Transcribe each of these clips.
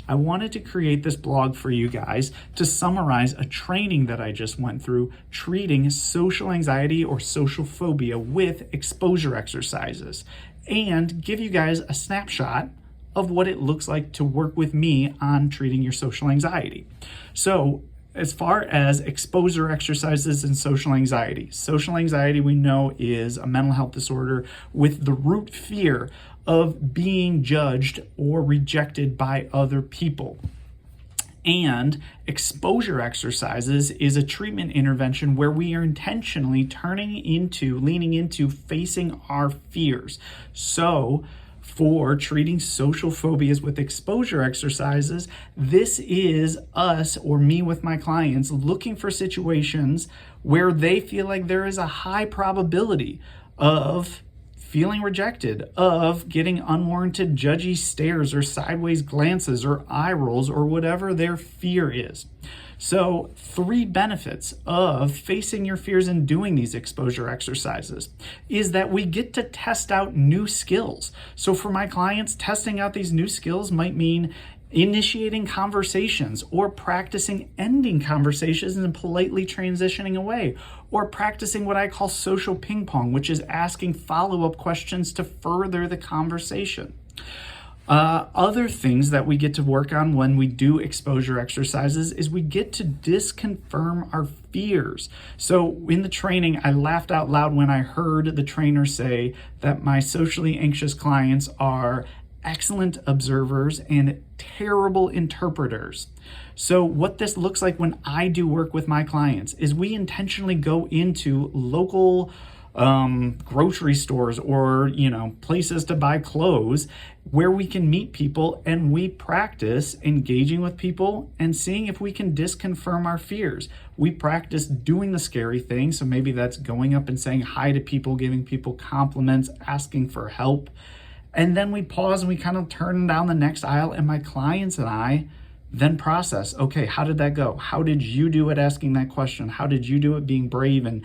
I wanted to create this blog for you guys to summarize a training that I just went through treating social anxiety or social phobia with exposure exercises, and give you guys a snapshot of what it looks like to work with me on treating your social anxiety. So as far as exposure exercises and social anxiety we know is a mental health disorder with the root fear of being judged or rejected by other people. And exposure exercises is a treatment intervention where we are intentionally leaning into facing our fears. So for treating social phobias with exposure exercises, this is us or me with my clients looking for situations where they feel like there is a high probability of feeling rejected, of getting unwarranted judgy stares or sideways glances or eye rolls or whatever their fear is. So 3 benefits of facing your fears and doing these exposure exercises is that we get to test out new skills. So for my clients, testing out these new skills might mean initiating conversations or practicing ending conversations and politely transitioning away, or practicing what I call social ping pong, which is asking follow-up questions to further the conversation. Other things that we get to work on when we do exposure exercises is we get to disconfirm our fears. So in the training, I laughed out loud when I heard the trainer say that my socially anxious clients are excellent observers and terrible interpreters. So what this looks like when I do work with my clients is we intentionally go into local grocery stores or places to buy clothes where we can meet people, and we practice engaging with people and seeing if we can disconfirm our fears. We practice doing the scary thing, so maybe that's going up and saying hi to people, giving people compliments, asking for help. And then we pause and we kind of turn down the next aisle, and my clients and I then process, okay, how did that go? How did you do it asking that question? How did you do it being brave and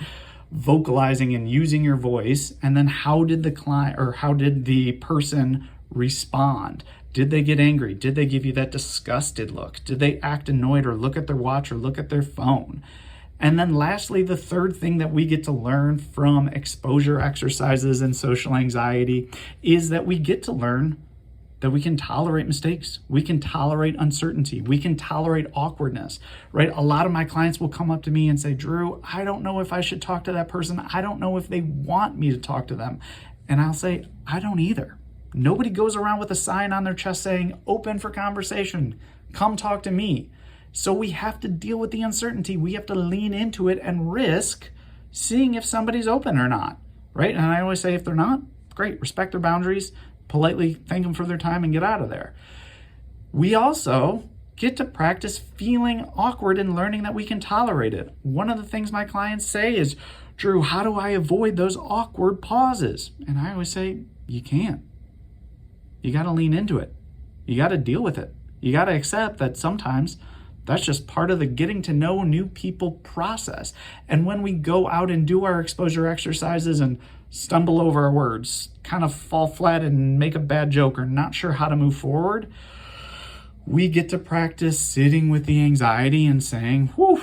vocalizing and using your voice? And then how did the person respond? Did they get angry? Did they give you that disgusted look? Did they act annoyed or look at their watch or look at their phone? And then lastly, the third thing that we get to learn from exposure exercises and social anxiety is that we get to learn that we can tolerate mistakes. We can tolerate uncertainty. We can tolerate awkwardness, right? A lot of my clients will come up to me and say, Drew, I don't know if I should talk to that person. I don't know if they want me to talk to them. And I'll say, I don't either. Nobody goes around with a sign on their chest saying, open for conversation, come talk to me. So we have to deal with the uncertainty. We have to lean into it and risk seeing if somebody's open or not, right? And I always say, if they're not, great, respect their boundaries, politely thank them for their time and get out of there. We also get to practice feeling awkward and learning that we can tolerate it. One of the things my clients say is, Drew, how do I avoid those awkward pauses? And I always say, you can't. You got to lean into it. You got to deal with it. You got to accept that sometimes that's just part of the getting to know new people process. And when we go out and do our exposure exercises and stumble over our words, kind of fall flat and make a bad joke or not sure how to move forward, we get to practice sitting with the anxiety and saying, whew,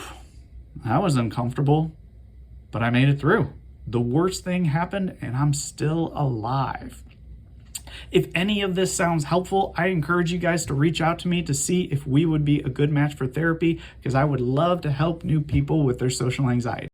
that was uncomfortable, but I made it through. The worst thing happened and I'm still alive. If any of this sounds helpful, I encourage you guys to reach out to me to see if we would be a good match for therapy, because I would love to help new people with their social anxiety.